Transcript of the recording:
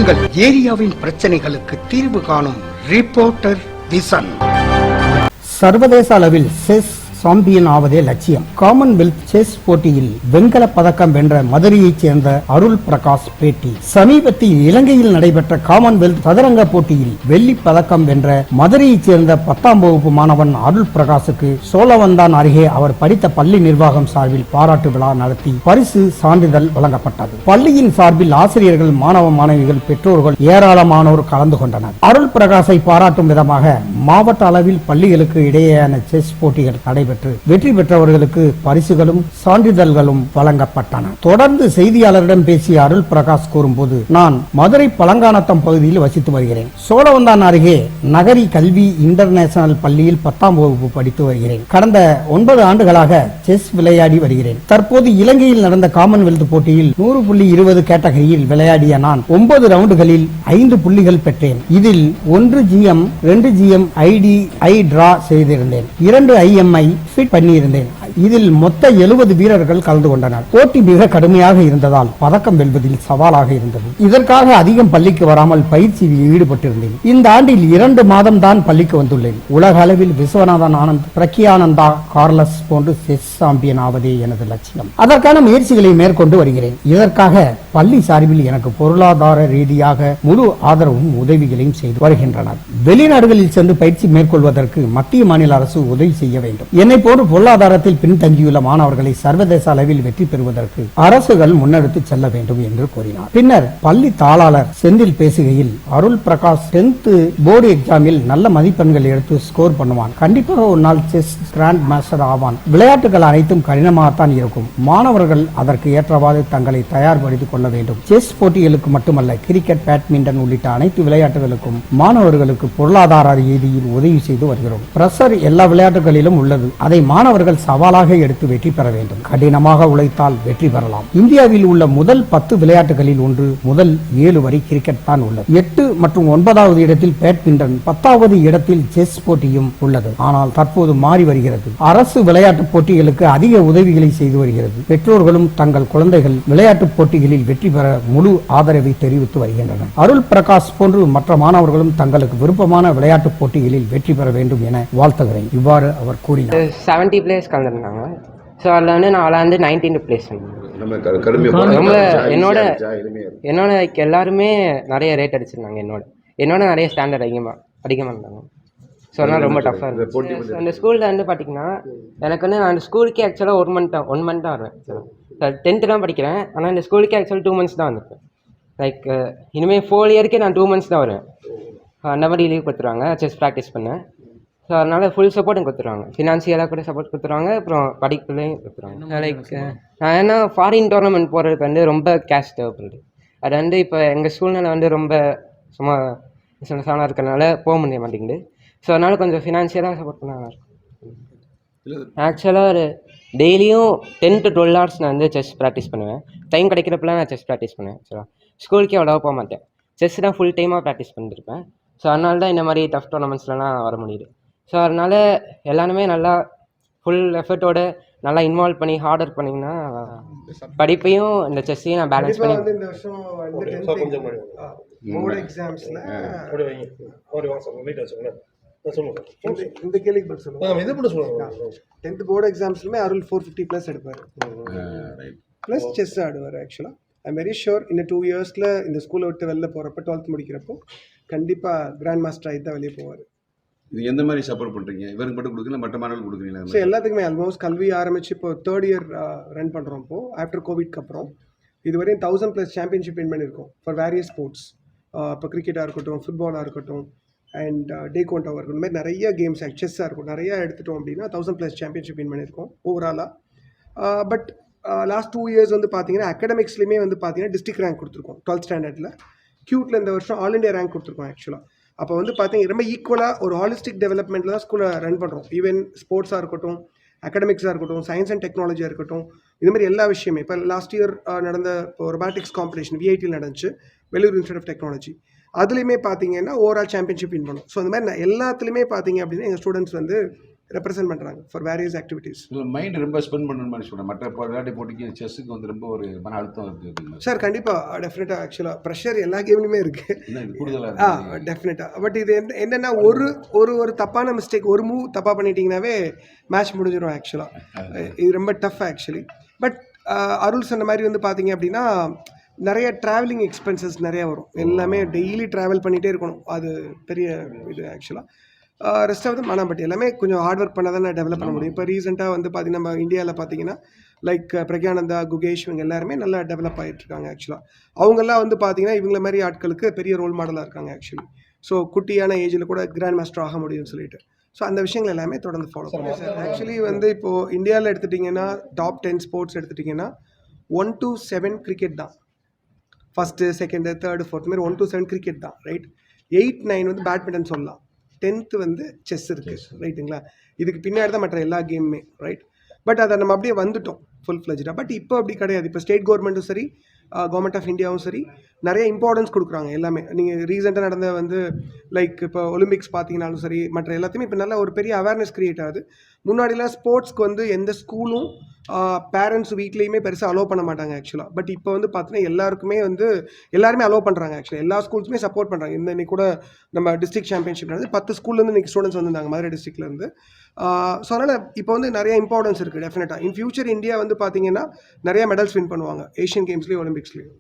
உங்கள் ஏரியாவின் பிரச்சனைகளுக்கு தீர்வு காணும் ரிப்போர்ட்டர் விசன். சர்வதேச அளவில் செஸ் சாம்பியன் ஆவதே லட்சியம். காமன்வெல்த் செஸ் போட்டியில் வெண்கல பதக்கம் வென்ற மதுரையைச் சேர்ந்த அருள் பிரகாஷ் பேட்டி. சமீபத்தில் இலங்கையில் நடைபெற்ற காமன்வெல்த் சதுரங்க போட்டியில் வெள்ளி பதக்கம் வென்ற மதுரையைச் சேர்ந்த 10ஆம் வகுப்பு மாணவன் அருள் பிரகாஷுக்கு சோழவந்தான் அருகே அவர் படித்த பள்ளி நிர்வாகம் சார்பில் பாராட்டு விழா நடத்தி பரிசு சான்றிதழ் வழங்கப்பட்டது. பள்ளியின் சார்பில் ஆசிரியர்கள், மாணவ மாணவிகள், பெற்றோர்கள் ஏராளமானோர் கலந்து கொண்டனர். அருள் பிரகாஷை பாராட்டும் விதமாக மாவட்ட அளவில் பள்ளிகளுக்கு இடையேயான செஸ் போட்டிகள் நடைபெற்றது. வெற்றி பெற்றவர்களுக்கு பரிசுகளும் சான்றிதழ்களும் வழங்கப்பட்டன. தொடர்ந்து செய்தியாளரிடம் பேசிய அருள் பிரகாஷ் கூறும்போது, நான் மதுரை பழங்கானத்தம் பகுதியில் வசித்து வருகிறேன். சோழவந்தான் அருகே நகரி கல்வி இன்டர்நேஷனல் பள்ளியில் 10ஆம் வகுப்பு படித்து வருகிறேன். கடந்த 9 ஆண்டுகளாக செஸ் விளையாடி வருகிறேன். தற்போது இலங்கையில் நடந்த காமன்வெல்த் போட்டியில் 100.20 கேட்டகரியில் விளையாடிய நான் 9 ரவுண்டுகளில் 5 புள்ளிகள் பெற்றேன். இதில் 1 GM 2 GM ஐ டிரா செய்திருந்தேன். 2 IMஐ ஃபிட் பண்ணியிருந்தேன். இதில் மொத்த 70 வீரர்கள் கலந்து கொண்டனர். போட்டி மிக கடுமையாக இருந்ததால் பதக்கம் வெல்வதில் சவாலாக இருந்தது. இதற்காக அதிகம் பள்ளிக்கு வராமல் பயிற்சியில் ஈடுபட்டிருந்தேன். இந்த ஆண்டில் 2 மாதம் தான் பள்ளிக்கு வந்துள்ளேன். உலக அளவில் விஸ்வநாதன் ஆனந்த், பிரக்யானந்தா, கார்லஸ் போன்று செஸ் சாம்பியன் ஆவதே எனது லட்சியம். அதற்கான முயற்சிகளை மேற்கொண்டு வருகிறேன். இதற்காக பள்ளி சார்பில் எனக்கு பொருளாதார ரீதியாக முழு ஆதரவும் உதவிகளையும் செய்து வருகின்றனர். வெளிநாடுகளில் சென்று பயிற்சி மேற்கொள்வதற்கு மத்திய மாநில அரசு உதவி செய்ய வேண்டும். என்னை போன்று பொருளாதாரத்தில் பின்தங்கியுள்ள மாணவர்களை சர்வதேச அளவில் வெற்றி பெறுவதற்கு அரசுகள் முன்னெடுத்து செல்ல வேண்டும் என்று கூறினார். பின்னர் பள்ளி தாளாளர் செந்தில் பேசுகையில், அருள் பிரகாஷ் 10th போர்டு எக்ஸாமில் நல்ல மதிப்பெண்கள் எடுத்து ஸ்கோர் பண்ணுவான். கண்டிப்பாக ஒரு நாள் செஸ் கிராண்ட் மாஸ்டர் ஆவான். விளையாட்டுகள் அனைத்தும் கடினமாகத்தான் இருக்கும். மாணவர்கள் அதற்கு ஏற்றவாறு தங்களை தயார்படுத்திக் கொள்ள வேண்டும். செஸ் போட்டிகளுக்கு மட்டுமல்ல, கிரிக்கெட், பேட்மிண்டன் உள்ளிட்ட அனைத்து விளையாட்டுகளுக்கும் மாணவர்களுக்கு பொருளாதார ரீதியில் உதவி செய்து வருகிறோம். பிரஷர் எல்லா விளையாட்டுகளிலும் உள்ளது. அதை மாணவர்கள் சவாலாக எடுத்து வெற்றி பெற வேண்டும். கடினமாக உழைத்தால் வெற்றி பெறலாம். இந்தியாவில் உள்ள முதல் 10 விளையாட்டுகளில் ஒன்று முதல் 7 வரை கிரிக்கெட் தான் உள்ளது. 8 மற்றும் 9வது இடத்தில் பேட்மிண்டன், 10வது இடத்தில் செஸ் போட்டியும் உள்ளது. ஆனால் தற்போது மாறி வருகிறது. அரசு விளையாட்டு போட்டிகளுக்கு அதிக உதவிகளை செய்து வருகிறது. பெற்றோர்களும் தங்கள் குழந்தைகள் விளையாட்டு போட்டிகளில் வெற்றி பெற முழு ஆதரவை தெரிவித்து வருகின்றனர். அருள் பிரகாஷ் போன்று மற்ற மாணவர்களும் தங்களுக்கு விருப்பமான விளையாட்டு போட்டிகளில் வெற்றி பெற வேண்டும் என வாழ்த்துகிறேன். இவ்வாறு அவர் கூறினார். 70 பிளேயர்ஸ் கலந்துருந்தாங்க. ஸோ அதில் வந்து நான் விளாண்டு 19th பிளேஸ் ரொம்ப என்னோட எல்லாருமே நிறைய ரேட் அடிச்சிருந்தாங்க. என்னோட நிறைய ஸ்டாண்டர்ட் அதிகமாக இருந்தாங்க. ஸோ அதனால் ரொம்ப டஃப்பாக இருந்துச்சு. அந்த ஸ்கூலில் வந்து பார்த்தீங்கன்னா எனக்கு வந்து நான் ஸ்கூலுக்கே ஆக்சுவலாக 1 மந்த் தான் வருவேன். ஸோ 10th தான் படிக்கிறேன். ஆனால் இந்த ஸ்கூலுக்கே ஆக்சுவலாக 2 months தான் வந்திருப்பேன். லைக் இனிமேல் 4 இயர்க்கே நான் 2 months தான் வருவேன். அந்த மாதிரி லீவ் கொடுத்துருவாங்க செஸ் ப்ராக்டிஸ் பண்ணேன். ஸோ அதனால் ஃபுல் சப்போர்ட்டும் கொடுத்துருவாங்க. ஃபினான்ஷியலாக கூட சப்போர்ட் கொடுத்துருவாங்க. அப்புறம் படிப்புலையும் கொடுத்துருவாங்க. லைக் நான் ஏன்னா ஃபாரின் டோர்னமெண்ட் போகிறதுக்கு வந்து ரொம்ப கேஷ் தேவைப்படுது. அது வந்து இப்போ எங்கள் சூழ்நிலை வந்து ரொம்ப சும்மா சாணம் இருக்கிறதுனால போக முடிய மாட்டேங்குது. ஸோ அதனால் கொஞ்சம் ஃபினான்ஷியலாக சப்போர்ட் பண்ணாங்க. ஆக்சுவலாக ஒரு டெய்லியும் 10 to 12 hours நான் வந்து செஸ் ப்ராக்டிஸ் பண்ணுவேன். டைம் கிடைக்கிறப்பெல்லாம் நான் செஸ் ப்ராக்டிஸ் பண்ணுவேன். ஆக்சுவலாக ஸ்கூலுக்கே அவ்வளோவா போக மாட்டேன். செஸ் தான் ஃபுல் டைமாக ப்ராக்டிஸ் பண்ணியிருப்பேன். ஸோ அதனால தான் இந்த மாதிரி டஃப் டோர்னமெண்ட்ஸ்லாம் வர முடியுது. ஸோ அதனால் எல்லாருமே நல்லா ஃபுல் எஃபர்ட்டோடு நல்லா இன்வால்வ் பண்ணி ஹார்ட் ஒர்க் பண்ணிங்கன்னா படிப்பையும் இந்த செஸ்ஸையும் நான் பேலன்ஸ் பண்ணி இந்த வருஷம் போர்டு எக்ஸாம்ஸில் இந்த கேள்விக்கு பதில் சொல்லுங்கள். 10th போர்டு எக்ஸாம்ஸ்லுமே அருள் 450+ எடுப்பார். ப்ளஸ் செஸ் ஆடுவார். ஆக்சுவலாக ஐம் வெரி ஷுர் இன்னும் 2 yearsல இந்த ஸ்கூலை விட்டு வெளில போகிறப்ப 12th முடிக்கிறப்போ கண்டிப்பாக கிராண்ட் மாஸ்டர் ஆகி தான் வெளியே போவார். இது எந்த மாதிரி சப்போர்ட் பண்ணுறீங்க? இவருக்கு மட்டும் கொடுக்கல, மற்ற மாணவர்கள் கொடுக்குறீங்களா? ஸோ எல்லாத்துக்குமே ஆல்மோஸ்ட் கல்வி ஆரம்பித்து இப்போ 3rd year ரன் பண்ணுறோம். இப்போது ஆஃப்டர் கோவிட்க்கு அப்புறம் இதுவரையும் 1000+ சாம்பியன்ஷிப் வின் பண்ணியிருக்கோம் ஃபார் வேரியஸ் ஸ்போர்ட்ஸ். இப்போ கிரிக்கெட்டாக இருக்கட்டும், ஃபுட்பாலாக இருக்கட்டும், அண்ட் டேகோண்டாவாக இருக்கட்டும், இந்த மாதிரி நிறைய கேம்ஸ், செஸ்ஸாக இருக்கும், நிறையா எடுத்துட்டோம் அப்படின்னா 1000+ சாம்பியன்ஷிப் வின் பண்ணியிருக்கோம் ஓவராலாக. பட் லாஸ்ட் 2 years வந்து பார்த்தீங்கன்னா அகடமிக்ஸ்லையுமே வந்து பார்த்தீங்கன்னா டிஸ்ட்ரிக்ட் ரேங்க் கொடுத்துருக்கோம். 12th ஸ்டாண்டர்டில் கியூட்டில் இந்த வருஷம் ஆல் இண்டியா ரேங்க் கொடுத்துருக்கோம். ஆக்சுவலாக அப்போ வந்து பார்த்தீங்கன்னா ரொம்ப ஈக்குவலாக ஒரு ஹாலிஸ்டிக் டெவலப்மெண்ட்டில் தான் ஸ்கூலை ரன் பண்ணுறோம். ஈவன் ஸ்போர்ட்ஸாக இருக்கட்டும், அகடமிக்ஸாக இருக்கட்டும், சயின்ஸ் அண்ட் டெக்னாலஜியாக இருக்கட்டும், இதுமாதிரி எல்லா விஷயமே. இப்போ லாஸ்ட் இயர் நடந்த இப்போ ரொபாட்டிக்ஸ் காம்படிஷன் VITயில் நடந்துச்சு, வெள்ளூர் இன்ஸ்டியூட் ஆஃப் டெக்னாலஜி. அதுலேயுமே பார்த்தீங்கன்னா ஓவரால் சாம்பியன்ஷிப் வின் பண்ணோம். ஸோ அந்த மாதிரி எல்லாத்துலேயுமே பார்த்தீங்க அப்படின்னா எங்கள் ஸ்டூடெண்ட்ஸ் வந்து ரெப்ரசென்ட் பண்ணுறாங்க ஃபார் வேரியஸ் ஆக்டிவிட்டீஸ். இதில் மைண்ட் ரொம்ப ஸ்பெண்ட் பண்ணணும்னு சொல்கிறேன். மற்ற விளையாட்டு போட்டிக்கு செஸ்ஸுக்கு வந்து ரொம்ப ஒரு மன அழுத்தம் இருக்குது சார். கண்டிப்பாக டெஃபினட்டாக ஆக்சுவலாக ப்ரெஷர் எல்லா கேம்லையுமே இருக்குது கூடுதலாக. டெஃபினட்டாக. பட் இது என்னென்னா ஒரு தப்பான மிஸ்டேக், ஒரு மூவ் தப்பாக பண்ணிட்டீங்கன்னாவே மேட்ச் முடிஞ்சிடும் ஆக்சுவலாக. இது ரொம்ப டஃப் ஆக்சுவலி. பட் அருள் சொன்ன மாதிரி வந்து பார்த்தீங்க அப்படின்னா நிறைய ட்ராவலிங் எக்ஸ்பென்சஸ் நிறையா வரும். எல்லாமே டெய்லி ட்ராவல் பண்ணிகிட்டே இருக்கணும். அது பெரிய இது ஆக்சுவலாக. ரெஸ்ட் ஆஃப் ஆனால் பட் எல்லாமே கொஞ்சம் ஹார்ட் ஒர்க் பண்ணால் தான் டெவலப் பண்ண முடியும். இப்போ ரீசெண்டாக வந்து பார்த்திங்கன்னா நம்ம இந்தியாவில் பார்த்தீங்கன்னா லைக் பிரக்யானந்தா, குகேஷ் இவங்க எல்லாருமே நல்லா டெவலப் ஆகிட்டுருக்காங்க ஆக்சுவலாக. அவங்கெல்லாம் வந்து பார்த்திங்கன்னா இவங்கள மாதிரி ஆட்களுக்கு பெரிய ரோல் மாடலாக இருக்காங்க ஆக்சுவலி. ஸோ குட்டியான ஏஜில் கூட கிராண்ட் மாஸ்டர் ஆக முடியும்னு சொல்லிட்டு ஸோ அந்த விஷயங்கள் எல்லாமே தொடர்ந்து ஃபாலோ பண்ணுவோம் சார். ஆக்சுவலி வந்து இப்போது இந்தியாவில் எடுத்துட்டிங்கன்னா டாப் 10 ஸ்போர்ட்ஸ் எடுத்துட்டிங்கன்னா 1 to 7 கிரிக்கெட் தான். ஃபஸ்ட்டு, செகண்டு, தேர்டு, ஃபோர்த் மாதிரி 1 to 7 கிரிக்கெட் தான், ரைட். 8, 9 வந்து பேட்மிண்டன் சொல்லலாம். 10th வந்து செஸ் இருக்குது, ரைட்டுங்களா. இதுக்கு பின்னாடி தான் மற்ற எல்லா கேமுமே, ரைட். பட் அதை நம்ம அப்படியே வந்துட்டோம் ஃபுல் ஃப்ளெஜ்டாக. பட் இப்போ அப்படி கிடையாது. இப்போ ஸ்டேட் கவர்மெண்ட்டும் சரி, கவர்மெண்ட் ஆஃப் இந்தியாவும் சரி நிறைய இம்பார்ட்டன்ஸ் கொடுக்குறாங்க எல்லாமே. நீங்கள் ரீசெண்டாக நடந்த வந்து லைக் இப்போ ஒலிம்பிக்ஸ் பார்த்தீங்கன்னாலும் சரி, மற்ற எல்லாத்தையுமே இப்போ நல்ல ஒரு பெரிய அவேர்னஸ் க்ரியேட் ஆகுது. முன்னாடிலாம் ஸ்போர்ட்ஸ்க்கு வந்து எந்த ஸ்கூலும் பேரண்ட்ஸ் வீட்லேயுமே பெருசாக அலோவ் பண்ண மாட்டாங்க ஆக்சுவலாக. பட் இப்போ வந்து பார்த்தீங்கன்னா எல்லாருமே அலோவ் பண்ணுறாங்க ஆக்சுவலாக. எல்லா ஸ்கூல்ஸுமே சப்போர்ட் பண்ணுறாங்க. இன்னைக்கு கூட நம்ம டிஸ்ட்ரிக்ட் சாம்பியன்ஷிப் நடந்து 10 ஸ்கூல்லேருந்து இன்றைக்கி ஸ்டூடெண்ட்ஸ் வந்திருந்தாங்க மதுரை டிஸ்ட்ரிக்ட்லேருந்து. ஸோ அதனால் இப்போ வந்து நிறைய இம்பார்ட்டன்ஸ் இருக்குது டெஃபினட்டாக. இன் ஃபியூச்சர் இந்தியா வந்து பார்த்தீங்கன்னா நிறைய மெடல்ஸ் வின் பண்ணுவாங்க ஏஷியன் கேம்ஸ்லேயும் ஒலிம்பிக்ஸ்லேயும்.